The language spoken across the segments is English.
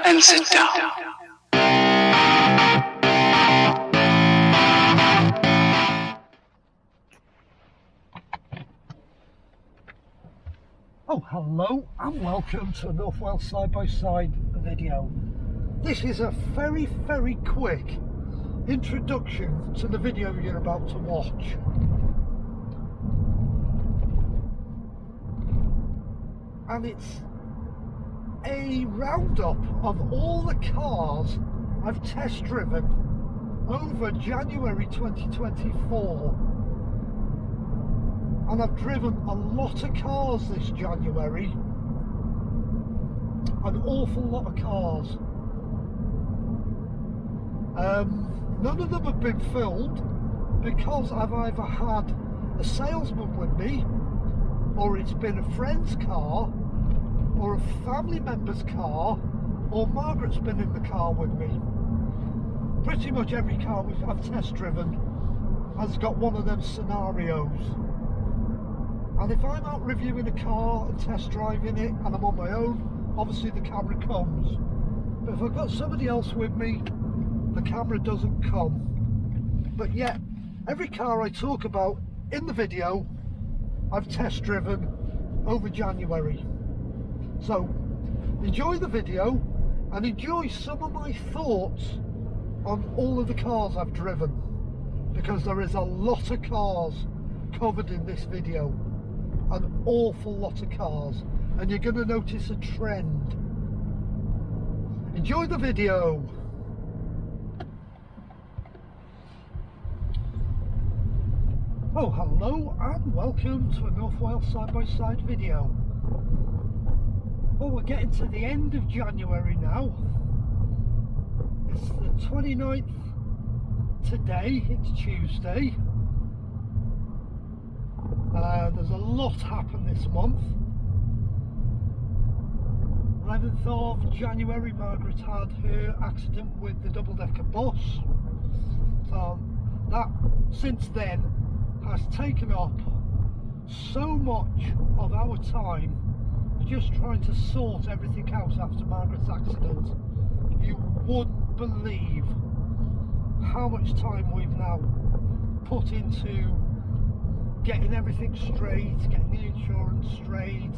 and sit down. Oh, hello and welcome to a North Wales side-by-side video. This is a very quick introduction to the video you're about to watch. And it's a roundup of all the cars I've test driven over January 2024. And I've driven a lot of cars this January, an awful lot of cars. None of them have been filmed because I've either had a salesman with me, or it's been a friend's car, or a family member's car, or Margaret's been in the car with me. Pretty much every car I've test driven has got one of them scenarios. And if I'm out reviewing a car and test driving it and I'm on my own, obviously the camera comes. But if I've got somebody else with me, the camera doesn't come. But yet, every car I talk about in the video, I've test driven over January. So, enjoy the video and enjoy some of my thoughts on all of the cars I've driven, because there is a lot of cars covered in this video. An awful lot of cars, and you're going to notice a trend. Enjoy the video. Oh, hello and welcome to a North Wales side-by-side video. Well, we're getting to the end of January now. It's the 29th today, it's Tuesday. There's a lot happened this month. 11th of January, Margaret had her accident with the double-decker bus. So that, since then, has taken up so much of our time just trying to sort everything out after Margaret's accident. You wouldn't believe how much time we've now put into getting everything straight, getting the insurance straight,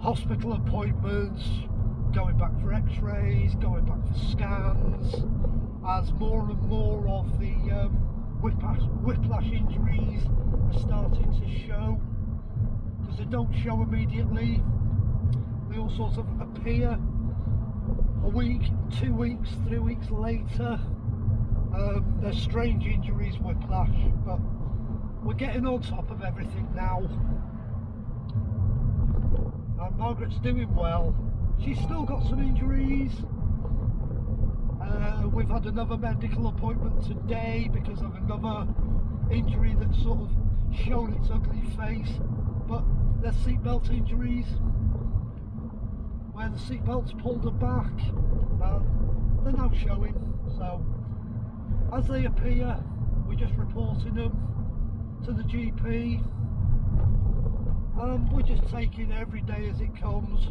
hospital appointments, going back for x-rays, going back for scans, as more and more of the whiplash injuries are starting to show, because they don't show immediately. They all sort of appear a week, 2 weeks, 3 weeks later. They're strange injuries, whiplash, but we're getting on top of everything now. Margaret's doing well. She's still got some injuries. We've had another medical appointment today because of another injury that's sort of shown its ugly face. But they're seatbelt injuries, where the seatbelt's pulled her back. They're now showing. So as they appear, we're just reporting them to the GP. We're just taking every day as it comes.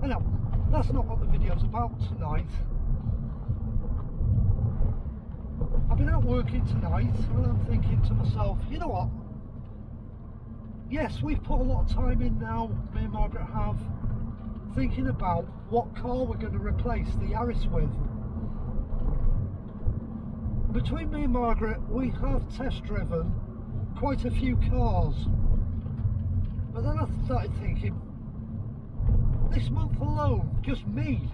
I know, that's not what the video's about tonight. I've been out working tonight and I'm thinking to myself, you know what? Yes, we've put a lot of time in now, me and Margaret have, thinking about what car we're going to replace the Yaris with. Between me and Margaret, we have test driven quite a few cars. But then I started thinking, this month alone, just me,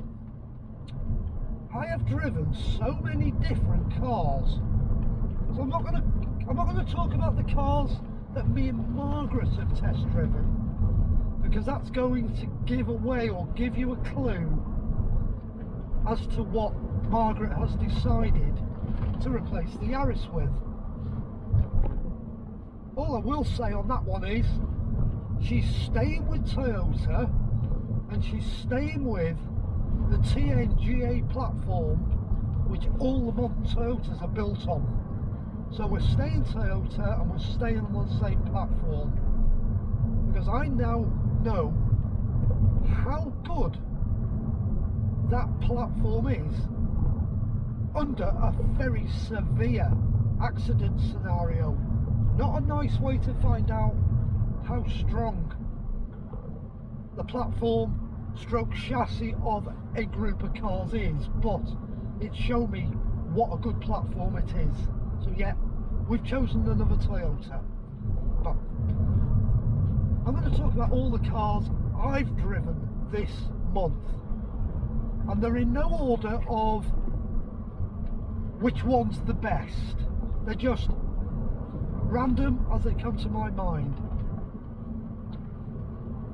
I have driven so many different cars. So I'm not going to talk about the cars that me and Margaret have test driven, because that's going to give away or give you a clue as to what Margaret has decided to replace the Yaris with. All I will say on that one is she's staying with Toyota, and she's staying with the TNGA platform, which all the modern Toyotas are built on. So we're staying Toyota and we're staying on the same platform, because I now know how good that platform is under a very severe accident scenario. Not a nice way to find out how strong the platform stroke chassis of a group of cars is, but it showed me what a good platform it is. So yeah, we've chosen another Toyota. But I'm going to talk about all the cars I've driven this month, and they're in no order of which one's the best. They're just random as they come to my mind.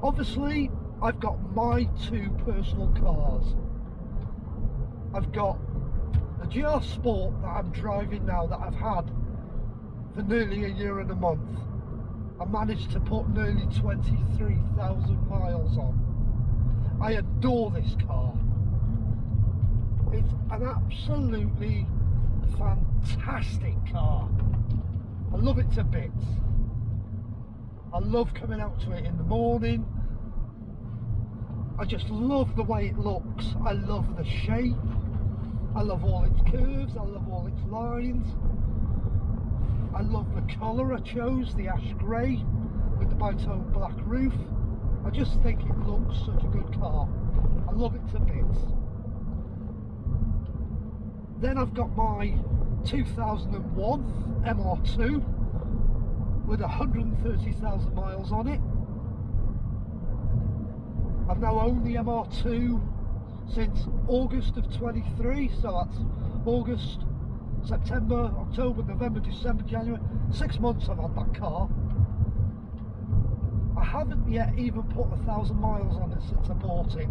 Obviously, I've got my two personal cars. I've got the GR Sport that I'm driving now, that I've had for nearly a year and a month. I managed to put nearly 23,000 miles on. I adore this car. It's an absolutely fantastic car. I love it to bits. I love coming out to it in the morning. I just love the way it looks. I love the shape. I love all its curves. I love all its lines. I love the colour I chose, the ash grey with the bitone black roof. I just think it looks such a good car. I love it to bits. Then I've got my 2001 MR2 with 130,000 miles on it. I've now owned the MR2 since August of 23, so that's August, September, October, November, December, January. 6 months I've had that car. I haven't yet even put 1,000 miles on it since I bought it.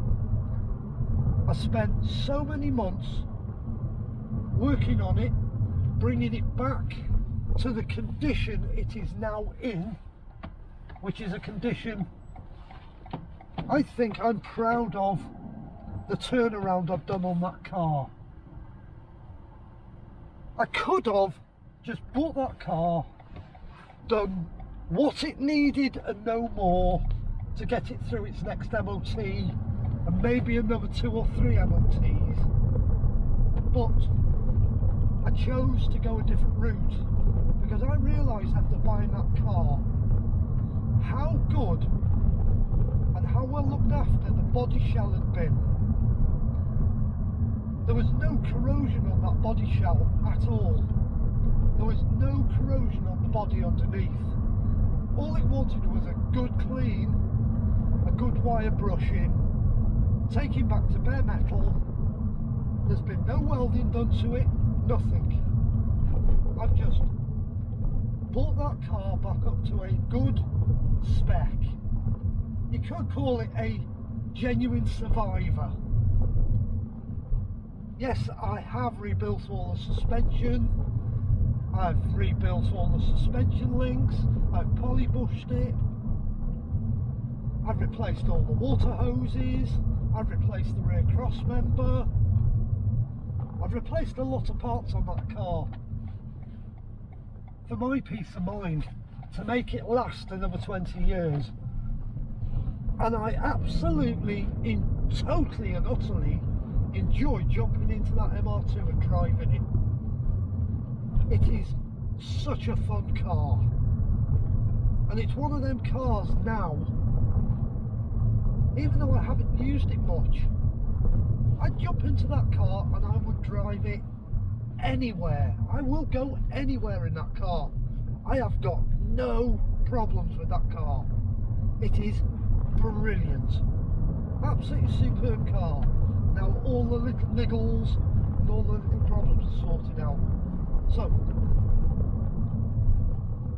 I spent so many months working on it, bringing it back to the condition it is now in, which is a condition I think I'm proud of. The turnaround I've done on that car. I could have just bought that car, done what it needed and no more to get it through its next MOT, and maybe another 2 or 3 MOTs, but I chose to go a different route because I realised after buying that car how good and how well looked after the body shell had been. There was no corrosion on that body shell at all. There was no corrosion on the body underneath. All it wanted was a good clean, a good wire brushing, taking back to bare metal. There's been no welding done to it, nothing. I've just brought that car back up to a good spec. You could call it a genuine survivor. Yes, I have rebuilt all the suspension, I've rebuilt all the suspension links, I've polybushed it, I've replaced all the water hoses, I've replaced the rear cross member, I've replaced a lot of parts on that car for my peace of mind, to make it last another 20 years. And I absolutely, totally and utterly enjoy jumping into that MR2 and driving it. It is such a fun car, and it's one of them cars now, even though I haven't used it much, I'd jump into that car and I would drive it anywhere. I will go anywhere in that car. I have got no problems with that car. It is brilliant, absolutely superb car. Now all the little niggles and all the little problems are sorted out. So,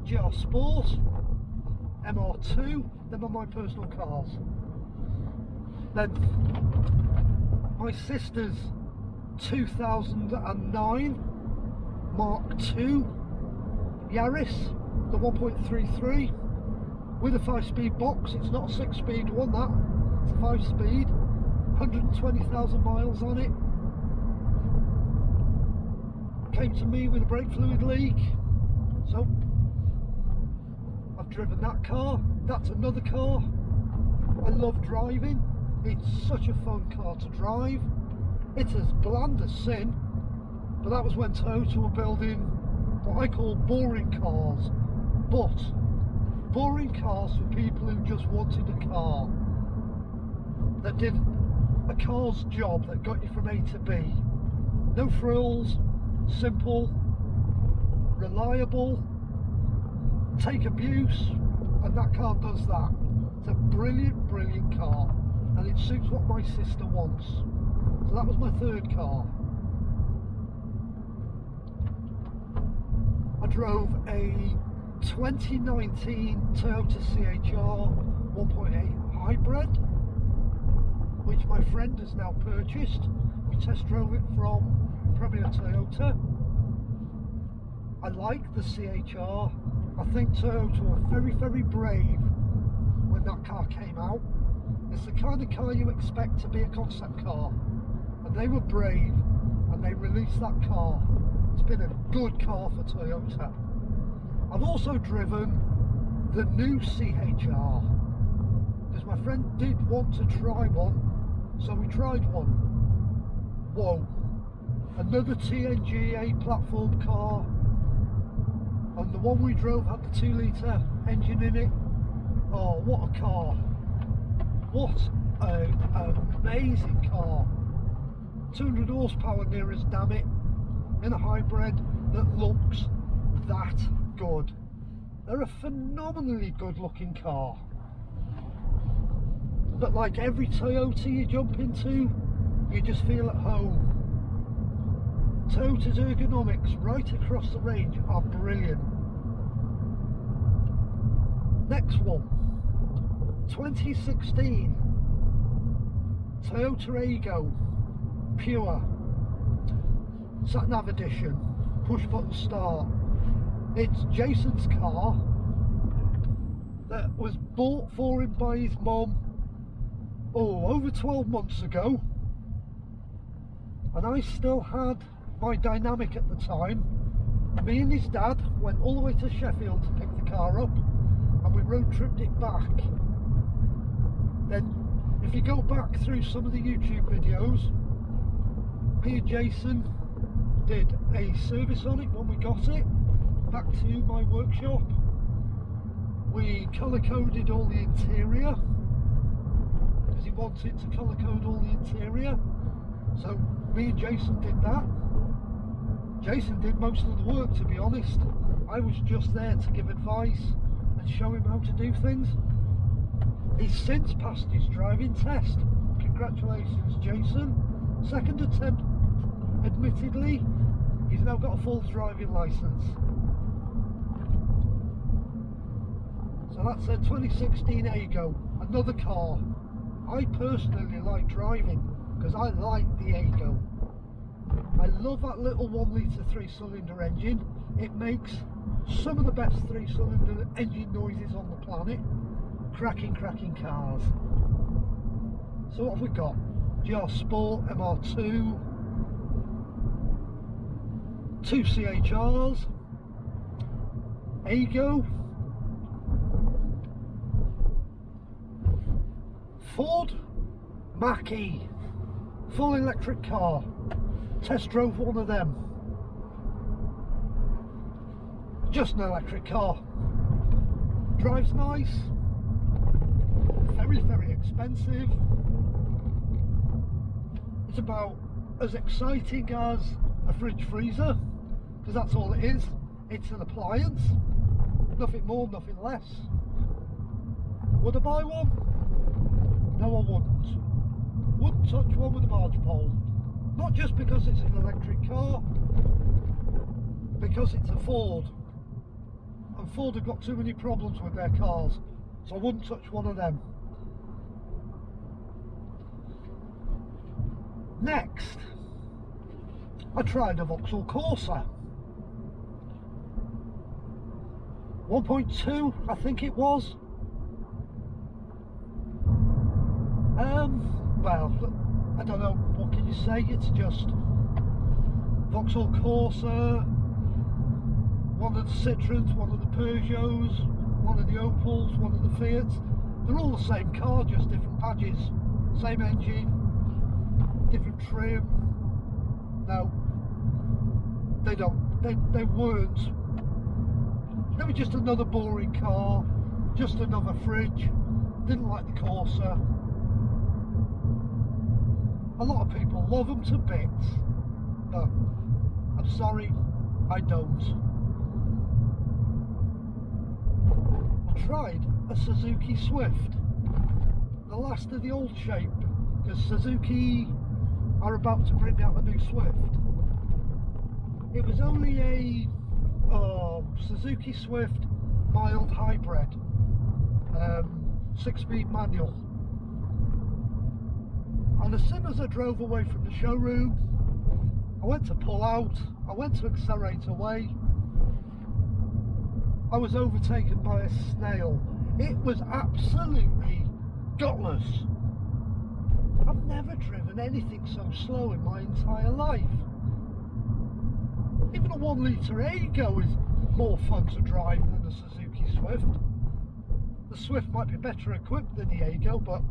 GR Sport, MR2, them are my personal cars. Then my sister's 2009 Mark II Yaris, the 1.33 with a 5-speed box. It's not a 6-speed one, that, it's a 5-speed. 120,000 miles on it. Came to me with a brake fluid leak, so I've driven that car. That's another car I love driving. It's such a fun car to drive. It's as bland as sin, but that was when Toyota were building what I call boring cars. But boring cars for people who just wanted a car that did a car's job, that got you from A to B. No frills, simple, reliable, take abuse, and that car does that. It's a brilliant, brilliant car, and it suits what my sister wants. So that was my third car. I drove a 2019 Toyota CHR 1.8 hybrid, which my friend has now purchased. We test drove it from Premier Toyota. I like the CHR. I think Toyota were very, very brave when that car came out. It's the kind of car you expect to be a concept car, and they were brave and they released that car. It's been a good car for Toyota. I've also driven the new CHR because my friend did want to try one, so we tried one. Whoa, another TNGA platform car, and the one we drove had the 2-litre engine in it. Oh, what a car! What an amazing car! 200 horsepower near as, damn it, in a hybrid that looks that good. They're a phenomenally good looking car, but like every Toyota you jump into, you just feel at home. Toyota's ergonomics right across the range are brilliant. Next one, 2016 Toyota AYGO Pure Sat Nav Edition, push button start. It's Jason's car that was bought for him by his mum, over 12 months ago, and I still had my Dynamic at the time. Me and his dad went all the way to Sheffield to pick the car up, and we road tripped it back. Then if you go back through some of the YouTube videos, me and Jason did a service on it when we got it back to my workshop. We colour coded all the interior because he wanted to colour code all the interior, so me and Jason did that. Jason did most of the work, to be honest. I was just there to give advice and show him how to do things. He's since passed his driving test. Congratulations, Jason. Second attempt, admittedly. He's now got a full driving licence. So that's a 2016 AYGO, another car I personally like driving because I like the AYGO. I love that little 1-litre 3-cylinder engine. It makes some of the best 3-cylinder engine noises on the planet. Cracking cars. So what have we got? GR Sport, MR2, 2 CHRs, AYGO, Ford MACH, full electric car. Test drove one of them. Just an electric car. Drives nice. Very, very expensive. It's about as exciting as a fridge freezer, because that's all it is. It's an appliance. Nothing more, nothing less. Would I buy one? No, I wouldn't. Wouldn't touch one with a barge pole. Not just because it's an electric car, because it's a Ford. And Ford have got too many problems with their cars, so I wouldn't touch one of them. Next, I tried a VAUXHALL CORSA. 1.2, I think it was. Well, I don't know, what can you say? It's just VAUXHALL Corsa, one of the Citroens, one of the Peugeots, one of the Opels, one of the Fiats. They're all the same car, just different badges, same engine, different trim. No, they don't. They weren't. They were just another boring car, just another fridge. Didn't like the Corsa. A lot of people love them to bits, but I'm sorry, I don't. I tried a Suzuki Swift, the last of the old shape, because Suzuki are about to bring out a new Swift. It was only a Suzuki Swift mild hybrid, 6-speed manual. And as soon as I drove away from the showroom, I went to pull out, I went to accelerate away, I was overtaken by a snail. It was absolutely gutless. I've never driven anything so slow in my entire life. Even a 1 litre AYGO is more fun to drive than the Suzuki Swift. The Swift might be better equipped than the AYGO, but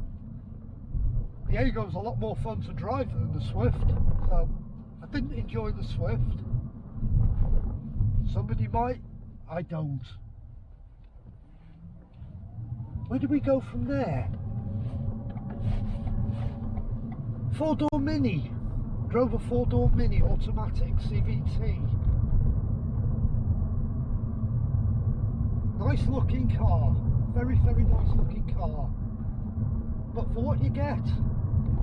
the AYGO is a lot more fun to drive than the Swift. So I didn't enjoy the Swift. Somebody might, I don't. Where do we go from there? 4-door Mini. Drove a 4-door Mini automatic CVT. Nice looking car. Very, very nice looking car. But for what you get,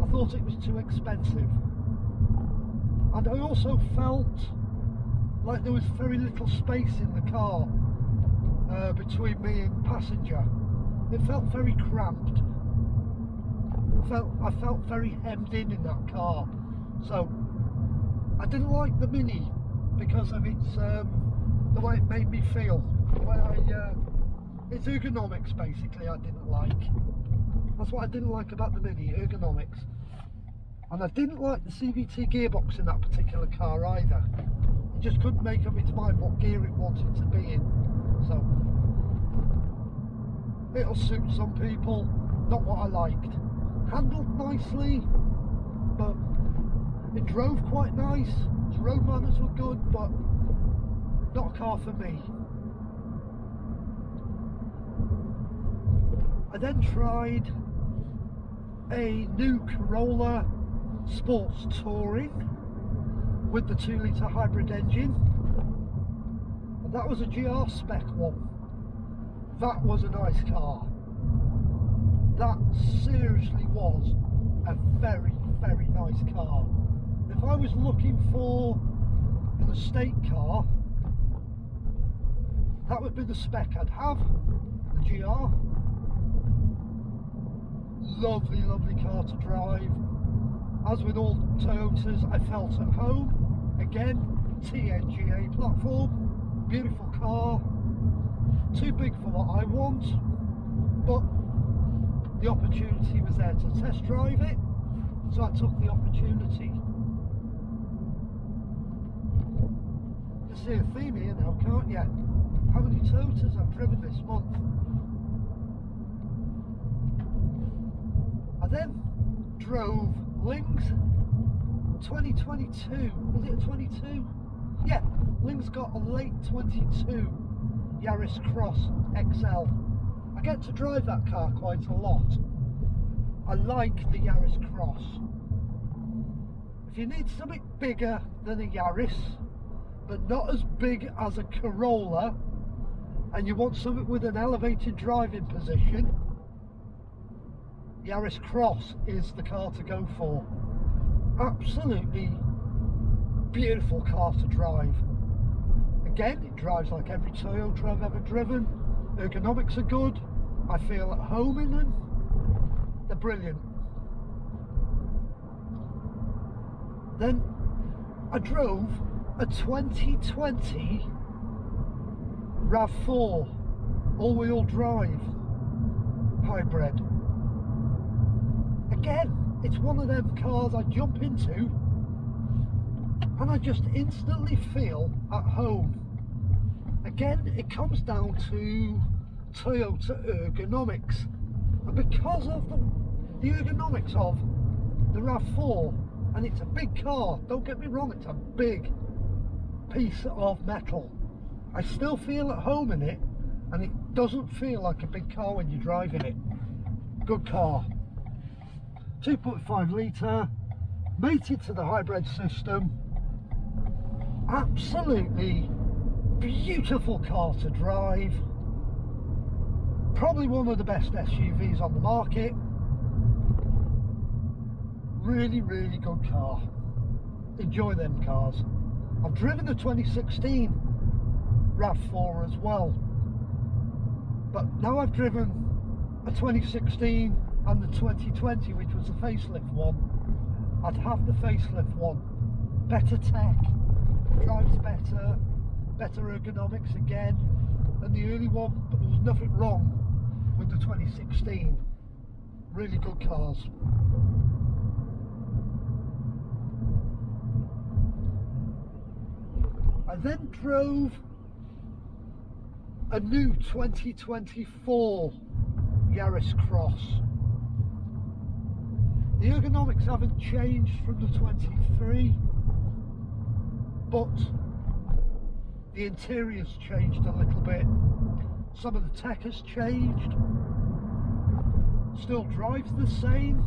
I thought it was too expensive. And I also felt like there was very little space in the car between me and passenger. It felt very cramped. I felt very hemmed in that car. So I didn't like the Mini because of its the way it made me feel. The way its ergonomics basically I didn't like. That's what I didn't like about the Mini, ergonomics. And I didn't like the CVT gearbox in that particular car either. It just couldn't make up its mind what gear it wanted to be in. So it'll suit some people, not what I liked. Handled nicely, but it drove quite nice. Its road manners were good, but not a car for me. I then tried a new Corolla Sports Touring with the 2 litre hybrid engine, and that was a GR spec one. That was a nice car. That seriously was a very, very nice car. If I was looking for an estate car, that would be the spec I'd have, the GR. Lovely, lovely car to drive. As with all Toyotas, I felt at home. Again, TNGA platform, beautiful car. Too big for what I want, but the opportunity was there to test drive it, so I took the opportunity. You see a theme here now, can't you? How many Toyotas I've driven this month. I then drove Ling's 2022, was it a 22? Yeah, Ling's got a late 22 Yaris Cross XL. I get to drive that car quite a lot. I like the Yaris Cross. If you need something bigger than a Yaris, but not as big as a Corolla, and you want something with an elevated driving position, Yaris Cross is the car to go for. Absolutely beautiful car to drive. Again, it drives like every Toyota I've ever driven. Ergonomics are good. I feel at home in them. They're brilliant. Then I drove a 2020 RAV4 all-wheel drive hybrid. Again, it's one of them cars I jump into and I just instantly feel at home. Again, it comes down to Toyota ergonomics, and because of the ergonomics of the RAV4, and it's a big car, don't get me wrong, it's a big piece of metal. I still feel at home in it, and it doesn't feel like a big car when you're driving it. Good car. 2.5 litre, mated to the hybrid system. Absolutely beautiful car to drive. Probably one of the best SUVs on the market. Really, really good car. Enjoy them cars. I've driven the 2016 RAV4 as well, but now I've driven a 2016 and the 2020, which was the facelift one. I'd have the facelift one. Better tech, drives better, better ergonomics again than the early one, but there was nothing wrong with the 2016. Really good cars. I then drove a new 2024 YARIS Cross. The ergonomics haven't changed from the 23, but the interior's changed a little bit. Some of the tech has changed. Still drives the same,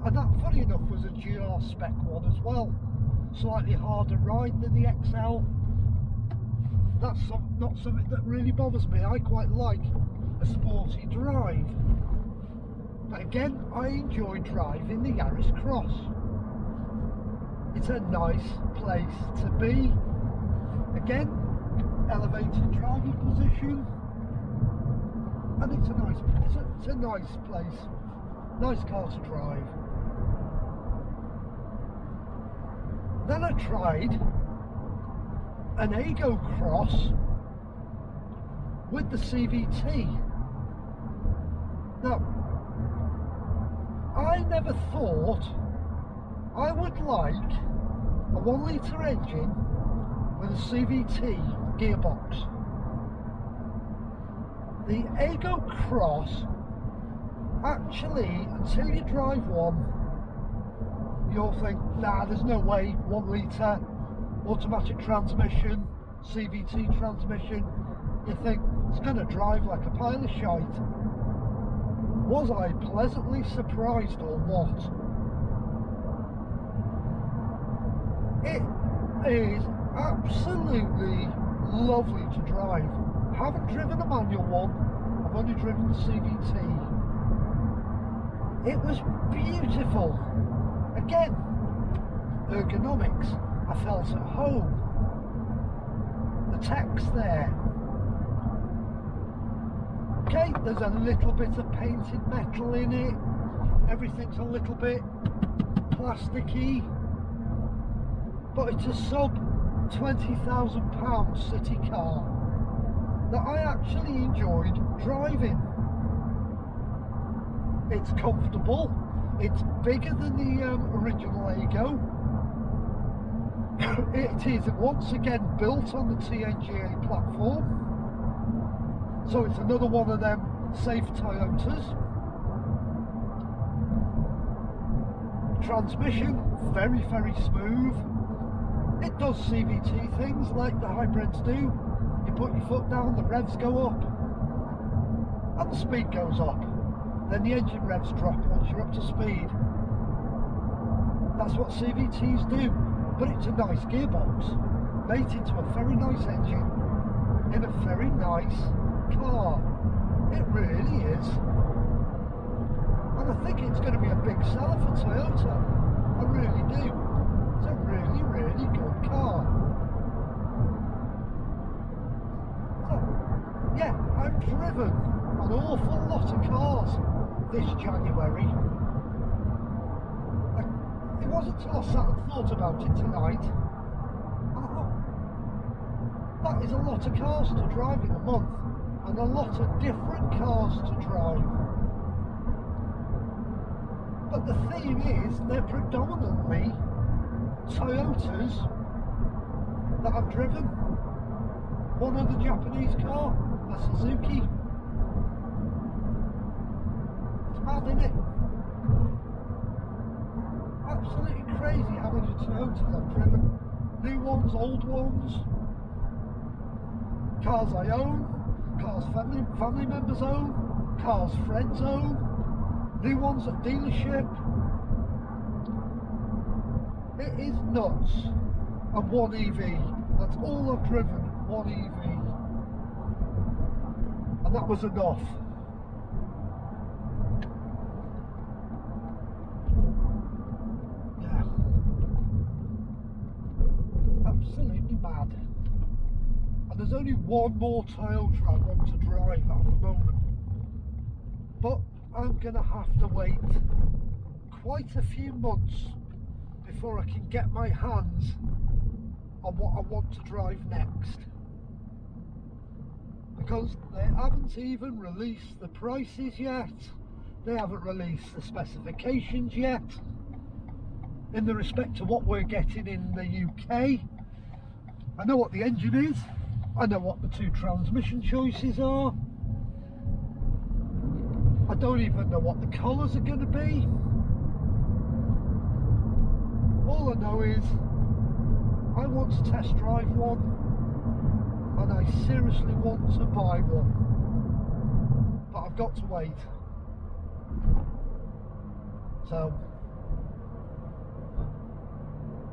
and that, funny enough, was a GR spec one as well. Slightly harder ride than the XL. That's not something that really bothers me. I quite like a sporty drive. But again, I enjoy driving the YARIS Cross. It's a nice place to be. Again, elevated driving position, and it's a nice place, nice car to drive. Then I tried an AYGO Cross with the CVT. Now, I never thought I would like a 1 litre engine with a CVT gearbox. The AYGO Cross, actually, until you drive one, you'll think, nah, there's no way, 1 litre, automatic transmission, CVT transmission. You think, it's going to drive like a pile of shite. Was I pleasantly surprised or what? It is absolutely lovely to drive. I haven't driven a manual one, I've only driven the CVT. It was beautiful. Again, ergonomics, I felt at home. The text there. Okay, there's a little bit of painted metal in it. Everything's a little bit plasticky. But it's a sub £20,000 city car that I actually enjoyed driving. It's comfortable. It's bigger than the original AYGO. It is once again built on the TNGA platform. So it's another one of them safe Toyotas. Transmission, very, very smooth. It does CVT things like the hybrids do. You put your foot down, the revs go up, and the speed goes up. Then the engine revs drop once you're up to speed. That's what CVTs do. But it's a nice gearbox, mated to a very nice engine, in a very nice car. It really is. And I think it's going to be a big seller for Toyota. I really do. It's a really, really good car. So, yeah, I've driven an awful lot of cars this January. It wasn't until I sat and thought about it tonight, and I thought, that is a lot of cars to drive in a month, and a lot of different cars to drive. But the thing is, they're predominantly Toyotas that I've driven. One other Japanese car, a Suzuki. It's mad, isn't it? Absolutely crazy how many Toyotas I've driven. New ones, old ones, cars I own, cars family members own, cars friends own, new ones at dealership. It is nuts. And one EV. That's all I've driven, one EV. And that was enough. Yeah. Absolutely mad. And there's only one more Toyota I want to drive at the moment. But I'm going to have to wait quite a few months before I can get my hands on what I want to drive next. Because they haven't even released the prices yet. They haven't released the specifications yet. In the respect to what we're getting in the UK. I know what the engine is. I know what the two transmission choices are. I don't even know what the colours are going to be. All I know is I want to test drive one, and I seriously want to buy one, but I've got to wait. So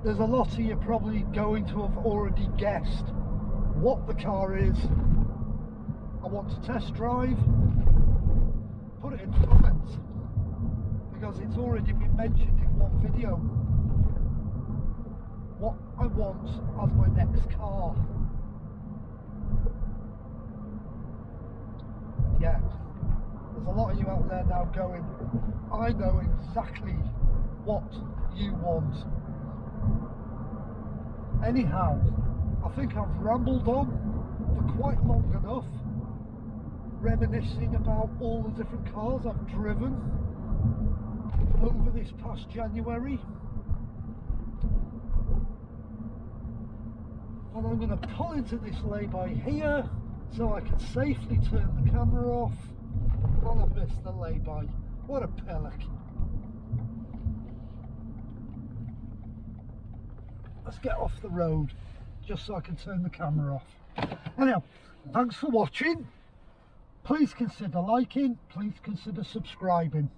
there's a lot of you probably going to have already guessed what the car is. I want to test drive. Put it in the comments, because it's already been mentioned in one video. What I want as my next car. Yeah, there's a lot of you out there now going, I know exactly what you want. Anyhow, I think I've rambled on for quite long enough, reminiscing about all the different cars I've driven over this past January. And I'm going to pull into this lay-by here so I can safely turn the camera off. And I've missed the lay-by. What a pillock. Let's get off the road just so I can turn the camera off. Anyhow, thanks for watching. Please consider liking, please consider subscribing.